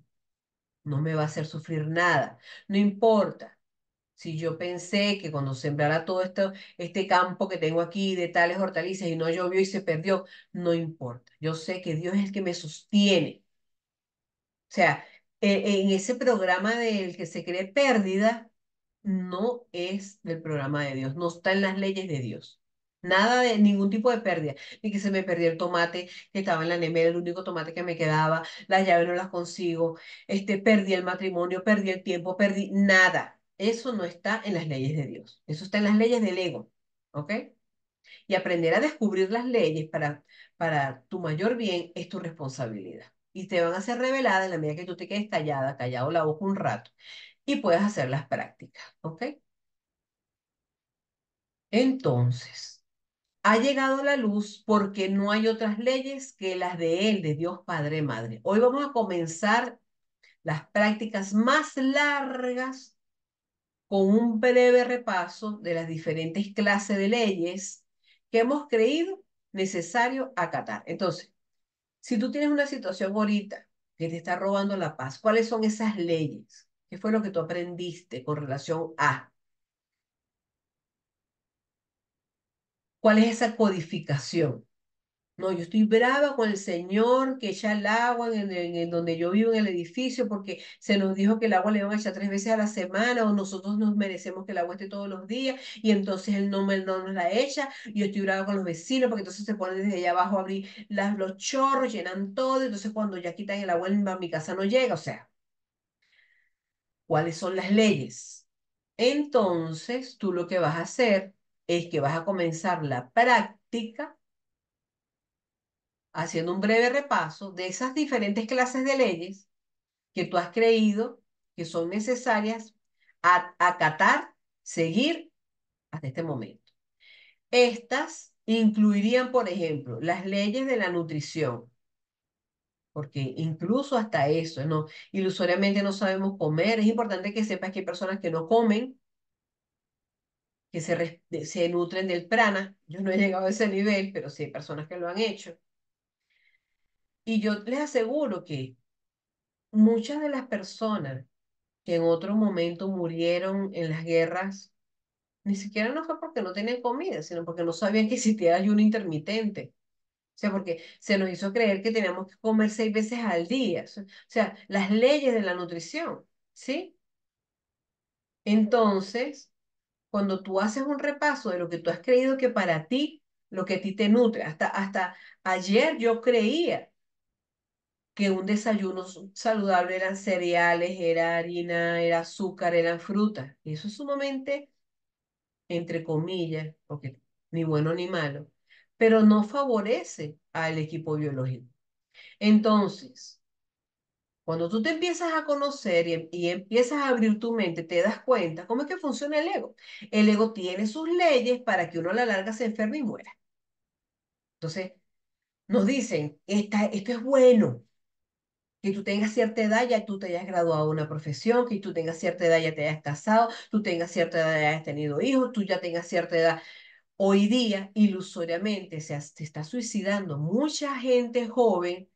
[SPEAKER 1] No me va a hacer sufrir nada. No importa si yo pensé que cuando sembrara todo esto, este campo que tengo aquí de tales hortalizas y no llovió y se perdió, no importa. Yo sé que Dios es el que me sostiene. O sea, en ese programa del que se cree pérdida, no es del programa de Dios, no está en las leyes de Dios. Nada de ningún tipo de pérdida, ni que se me perdió el tomate que estaba en la nevera, el único tomate que me quedaba, las llaves no las consigo, perdí el matrimonio, perdí el tiempo, perdí nada. Eso no está en las leyes de Dios, eso está en las leyes del ego, ¿ok? Y aprender a descubrir las leyes para tu mayor bien es tu responsabilidad. Y te van a ser reveladas en la medida que tú te quedes callada, callado la boca un rato y puedas hacer las prácticas, ¿ok? Entonces, ha llegado la luz porque no hay otras leyes que las de Él, de Dios Padre Madre. Hoy vamos a comenzar las prácticas más largas con un breve repaso de las diferentes clases de leyes que hemos creído necesario acatar. Entonces, si tú tienes una situación ahorita que te está robando la paz, ¿cuáles son esas leyes? ¿Qué fue lo que tú aprendiste con relación a? ¿Cuál es esa codificación? No, yo estoy brava con el señor que echa el agua en donde yo vivo en el edificio porque se nos dijo que el agua le iban a echar 3 veces a la semana o nosotros nos merecemos que el agua esté todos los días y entonces él no nos la echa y yo estoy brava con los vecinos porque entonces se ponen desde allá abajo a abrir los chorros, llenan todo, entonces cuando ya quitan el agua en mi casa no llega, o sea, ¿cuáles son las leyes? Entonces tú lo que vas a hacer es que vas a comenzar la práctica haciendo un breve repaso de esas diferentes clases de leyes que tú has creído que son necesarias acatar, seguir hasta este momento. Estas incluirían, por ejemplo, las leyes de la nutrición. porque incluso hasta eso, ¿no? Ilusoriamente no sabemos comer. Es importante que sepas que hay personas que no comen, que se nutren del prana. Yo no he llegado a ese nivel, pero sí hay personas que lo han hecho. Y yo les aseguro que muchas de las personas que en otro momento murieron en las guerras, ni siquiera no fue porque no tenían comida, sino porque no sabían que existía ayuno intermitente. O sea, porque se nos hizo creer que teníamos que comer 6 veces al día. O sea, las leyes de la nutrición, ¿sí? Entonces, cuando tú haces un repaso de lo que tú has creído que para ti, lo que a ti te nutre, hasta ayer yo creía que un desayuno saludable eran cereales, era harina, era azúcar, eran frutas. Y eso es sumamente, entre comillas, porque ni bueno ni malo, pero no favorece al equipo biológico. Entonces, cuando tú te empiezas a conocer y empiezas a abrir tu mente, te das cuenta cómo es que funciona el ego. El ego tiene sus leyes para que uno a la larga se enferme y muera. Entonces, nos dicen, esto es bueno, que tú tengas cierta edad, ya tú te hayas graduado de una profesión, que tú tengas cierta edad, ya te hayas casado, tú tengas cierta edad, ya hayas tenido hijos, tú ya tengas cierta edad. Hoy día, ilusoriamente, se está suicidando mucha gente joven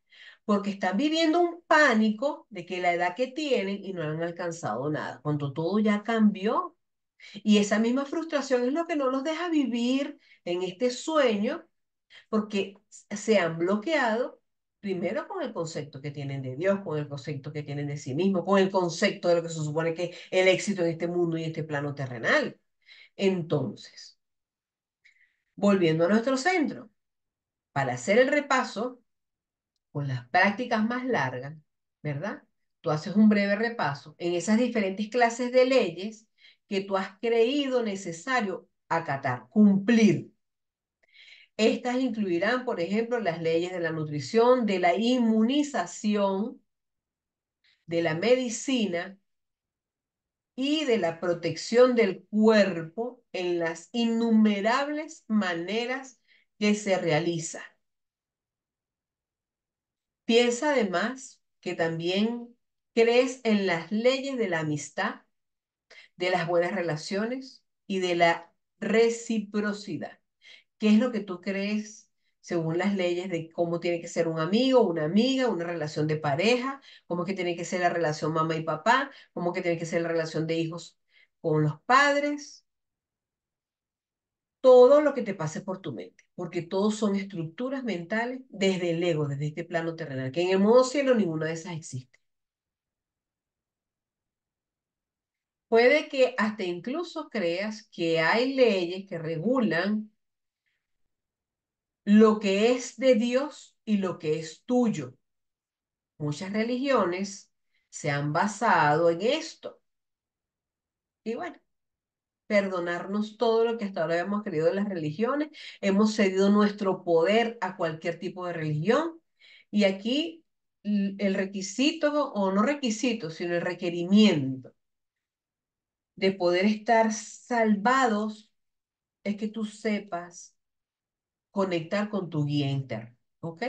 [SPEAKER 1] porque están viviendo un pánico de que la edad que tienen y no han alcanzado nada, cuando todo ya cambió. Y esa misma frustración es lo que no los deja vivir en este sueño porque se han bloqueado primero con el concepto que tienen de Dios, con el concepto que tienen de sí mismos, con el concepto de lo que se supone que es el éxito en este mundo y este plano terrenal. Entonces, volviendo a nuestro centro, para hacer el repaso con las prácticas más largas, ¿verdad? Tú haces un breve repaso en esas diferentes clases de leyes que tú has creído necesario acatar, cumplir. Estas incluirán, por ejemplo, las leyes de la nutrición, de la inmunización, de la medicina y de la protección del cuerpo en las innumerables maneras que se realiza. Piensa además que también crees en las leyes de la amistad, de las buenas relaciones y de la reciprocidad. ¿Qué es lo que tú crees según las leyes de cómo tiene que ser un amigo, una amiga, una relación de pareja, cómo que tiene que ser la relación mamá y papá, cómo que tiene que ser la relación de hijos con los padres? Todo lo que te pase por tu mente, porque todos son estructuras mentales desde el ego, desde este plano terrenal, que en el modo cielo ninguna de esas existe. Puede que hasta incluso creas que hay leyes que regulan lo que es de Dios y lo que es tuyo. Muchas religiones se han basado en esto. Y bueno, perdonarnos todo lo que hasta ahora habíamos creído de las religiones. Hemos cedido nuestro poder a cualquier tipo de religión. Y aquí el requisito, o no requisito, sino el requerimiento de poder estar salvados es que tú sepas conectar con tu guía interno, ¿ok?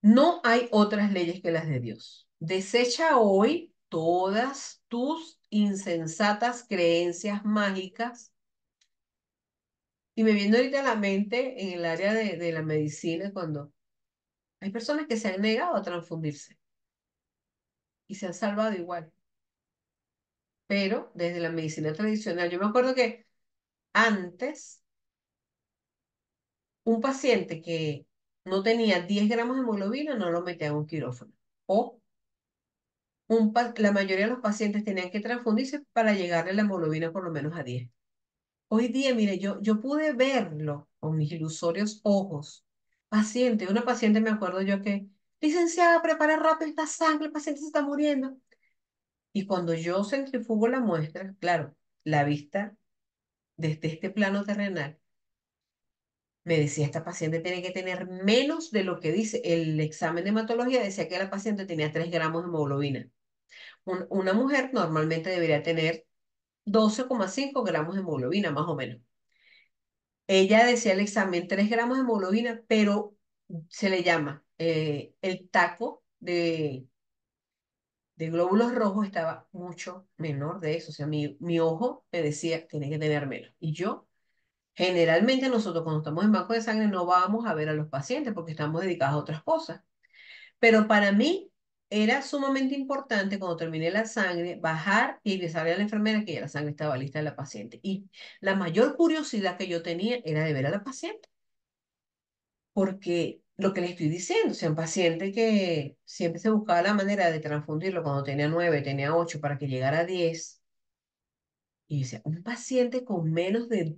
[SPEAKER 1] No hay otras leyes que las de Dios. Desecha hoy todas tus insensatas creencias mágicas. Y me viene ahorita a la mente en el área de la medicina cuando hay personas que se han negado a transfundirse y se han salvado igual. Pero desde la medicina tradicional, yo me acuerdo que antes un paciente que no tenía 10 gramos de hemoglobina no lo metía en un quirófano. O la mayoría de los pacientes tenían que transfundirse para llegarle la hemoglobina por lo menos a 10. Hoy día, mire, yo pude verlo con mis ilusorios ojos. Paciente, una paciente me acuerdo yo que, licenciada, prepara rápido esta sangre, el paciente se está muriendo. Y cuando yo centrifugo la muestra, claro, la vista desde este plano terrenal, me decía, esta paciente tiene que tener menos de lo que dice. El examen de hematología decía que la paciente tenía 3 gramos de hemoglobina. Una mujer normalmente debería tener 12,5 gramos de hemoglobina, más o menos. Ella decía el examen 3 gramos de hemoglobina, pero se le llama el taco de glóbulos rojos estaba mucho menor de eso. O sea, mi ojo me decía, tiene que tener menos. Y yo, generalmente nosotros cuando estamos en banco de sangre no vamos a ver a los pacientes porque estamos dedicados a otras cosas. Pero para mí era sumamente importante cuando terminé la sangre bajar y avisarle a la enfermera que ya la sangre estaba lista de la paciente. Y la mayor curiosidad que yo tenía era de ver a la paciente, porque lo que le estoy diciendo, o sea, un paciente que siempre se buscaba la manera de transfundirlo cuando tenía 9, tenía 8 para que llegara a 10, y yo decía, un paciente con menos de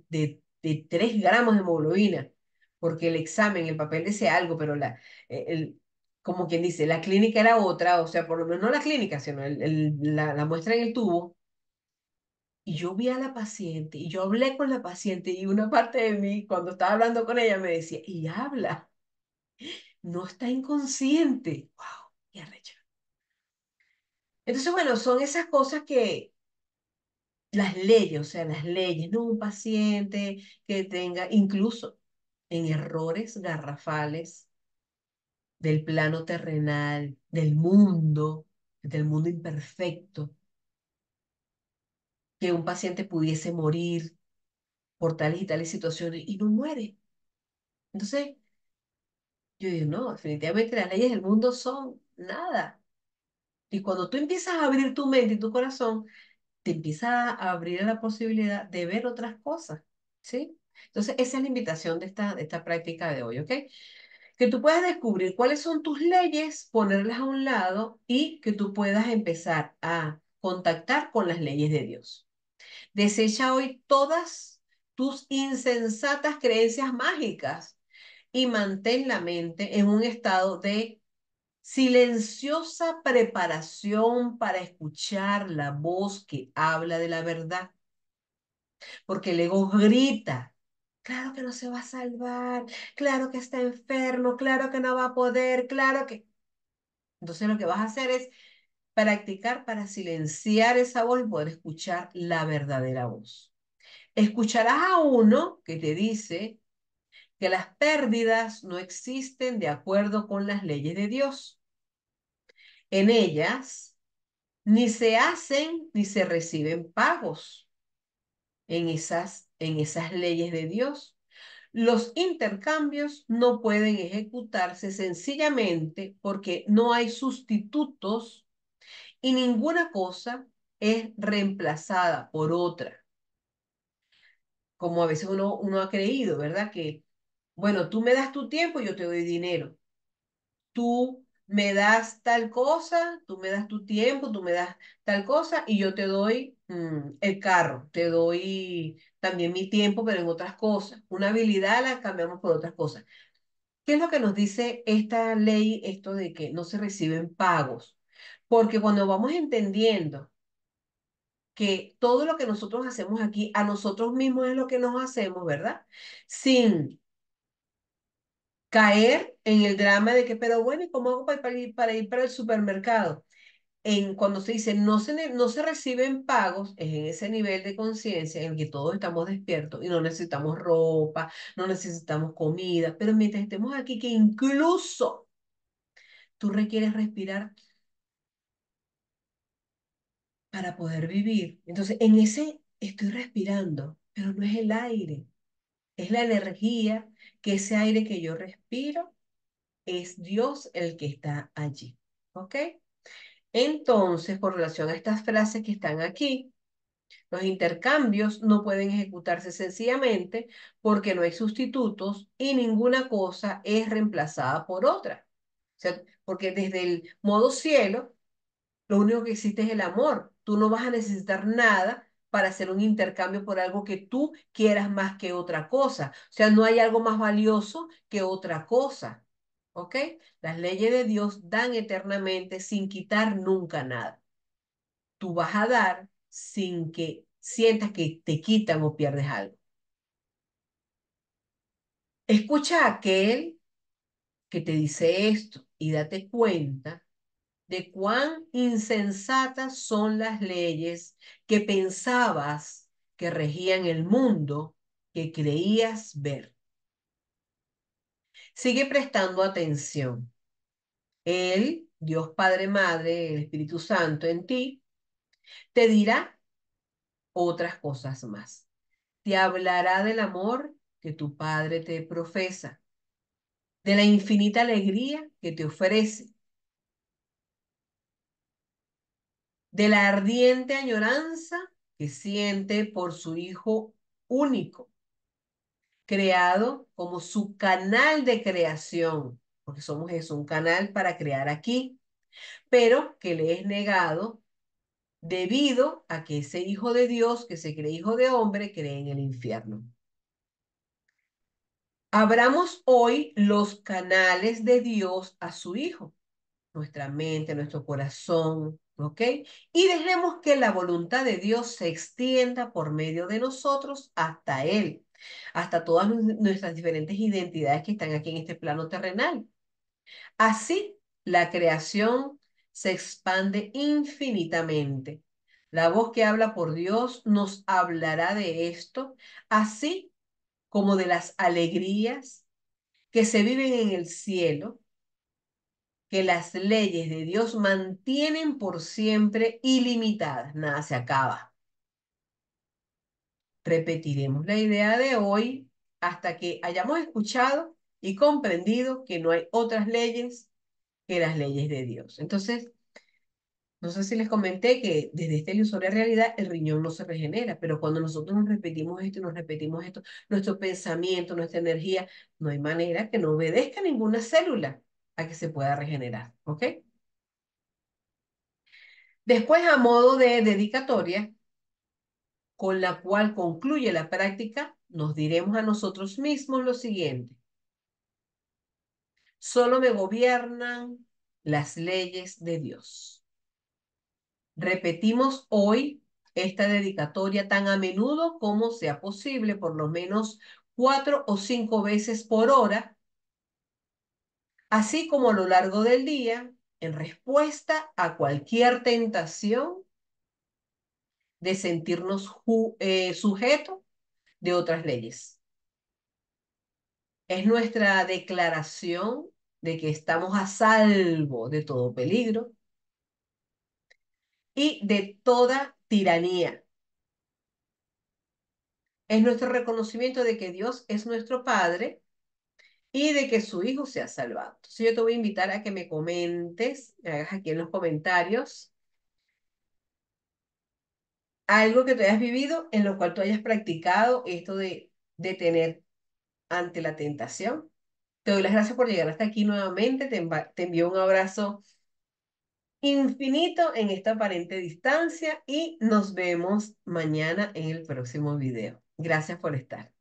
[SPEAKER 1] 3 gramos de hemoglobina, porque el examen, el papel decía algo, pero como quien dice, la clínica era otra, o sea, por lo menos no la clínica, sino la muestra en el tubo. Y yo vi a la paciente y yo hablé con la paciente y una parte de mí, cuando estaba hablando con ella, me decía, y habla, no está inconsciente. ¡Wow! ¡Qué arrecho! Entonces, bueno, son esas cosas que las leyes, o sea, las leyes, no un paciente que tenga, incluso en errores garrafales del plano terrenal, del mundo imperfecto, que un paciente pudiese morir por tales y tales situaciones y no muere. Entonces, yo digo, no, definitivamente las leyes del mundo son nada. Y cuando tú empiezas a abrir tu mente y tu corazón, te empieza a abrir la posibilidad de ver otras cosas, ¿sí? Entonces, esa es la invitación de esta práctica de hoy, ¿ok? Que tú puedas descubrir cuáles son tus leyes, ponerlas a un lado y que tú puedas empezar a contactar con las leyes de Dios. Desecha hoy todas tus insensatas creencias mágicas y mantén la mente en un estado de silenciosa preparación para escuchar la voz que habla de la verdad, porque el ego grita, claro que no se va a salvar, claro que está enfermo, claro que no va a poder, claro que... Entonces lo que vas a hacer es practicar para silenciar esa voz y poder escuchar la verdadera voz. Escucharás a uno que te dice que las pérdidas no existen de acuerdo con las leyes de Dios. En ellas ni se hacen ni se reciben pagos en esas leyes de Dios. Los intercambios no pueden ejecutarse sencillamente porque no hay sustitutos y ninguna cosa es reemplazada por otra, como a veces uno ha creído, ¿verdad? Que, bueno, tú me das tu tiempo y yo te doy dinero. Tú me das tal cosa, tú me das tu tiempo, tú me das tal cosa y yo te doy el carro, te doy también mi tiempo, pero en otras cosas. Una habilidad la cambiamos por otras cosas. ¿Qué es lo que nos dice esta ley, esto de que no se reciben pagos? Porque cuando vamos entendiendo que todo lo que nosotros hacemos aquí, a nosotros mismos es lo que nos hacemos, ¿verdad? Sin caer en el drama de que, pero bueno, ¿y cómo hago para ir para el supermercado? Cuando se dice no se reciben pagos, es en ese nivel de conciencia en el que todos estamos despiertos y no necesitamos ropa, no necesitamos comida, pero mientras estemos aquí, que incluso tú requieres respirar para poder vivir. Entonces, en ese estoy respirando, pero no es el aire, es la energía, que ese aire que yo respiro es Dios el que está allí. ¿Ok? Entonces, con relación a estas frases que están aquí, los intercambios no pueden ejecutarse sencillamente porque no hay sustitutos y ninguna cosa es reemplazada por otra. O sea, porque desde el modo cielo, lo único que existe es el amor. Tú no vas a necesitar nada para hacer un intercambio por algo que tú quieras más que otra cosa. O sea, no hay algo más valioso que otra cosa. ¿Ok? Las leyes de Dios dan eternamente sin quitar nunca nada. Tú vas a dar sin que sientas que te quitan o pierdes algo. Escucha a aquel que te dice esto y date cuenta de cuán insensatas son las leyes que pensabas que regían el mundo que creías ver. Sigue prestando atención. Él, Dios Padre, Madre, el Espíritu Santo en ti, te dirá otras cosas más. Te hablará del amor que tu Padre te profesa, de la infinita alegría que te ofrece, de la ardiente añoranza que siente por su Hijo único, creado como su canal de creación, porque somos eso, un canal para crear aquí, pero que le es negado debido a que ese Hijo de Dios, que se cree Hijo de hombre, cree en el infierno. Abramos hoy los canales de Dios a su Hijo, nuestra mente, nuestro corazón, ¿ok? Y dejemos que la voluntad de Dios se extienda por medio de nosotros hasta Él, hasta todas nuestras diferentes identidades que están aquí en este plano terrenal. Así, la creación se expande infinitamente. La voz que habla por Dios nos hablará de esto, así como de las alegrías que se viven en el cielo, que las leyes de Dios mantienen por siempre ilimitadas, nada se acaba. Repetiremos la idea de hoy hasta que hayamos escuchado y comprendido que no hay otras leyes que las leyes de Dios. Entonces, no sé si les comenté que desde esta ilusoria realidad el riñón no se regenera, pero cuando nosotros nos repetimos esto y nos repetimos esto, nuestro pensamiento, nuestra energía, no hay manera que no obedezca ninguna célula a que se pueda regenerar, ¿ok? Después, a modo de dedicatoria, con la cual concluye la práctica, nos diremos a nosotros mismos lo siguiente: solo me gobiernan las leyes de Dios. Repetimos hoy esta dedicatoria tan a menudo como sea posible, por lo menos 4 o 5 veces por hora, así como a lo largo del día, en respuesta a cualquier tentación de sentirnos sujetos de otras leyes. Es nuestra declaración de que estamos a salvo de todo peligro y de toda tiranía. Es nuestro reconocimiento de que Dios es nuestro Padre y de que su Hijo se ha salvado. Entonces yo te voy a invitar a que me comentes, me hagas aquí en los comentarios algo que tú hayas vivido en lo cual tú hayas practicado esto de tener ante la tentación. Te doy las gracias por llegar hasta aquí nuevamente. Te envío un abrazo infinito en esta aparente distancia y nos vemos mañana en el próximo video. Gracias por estar.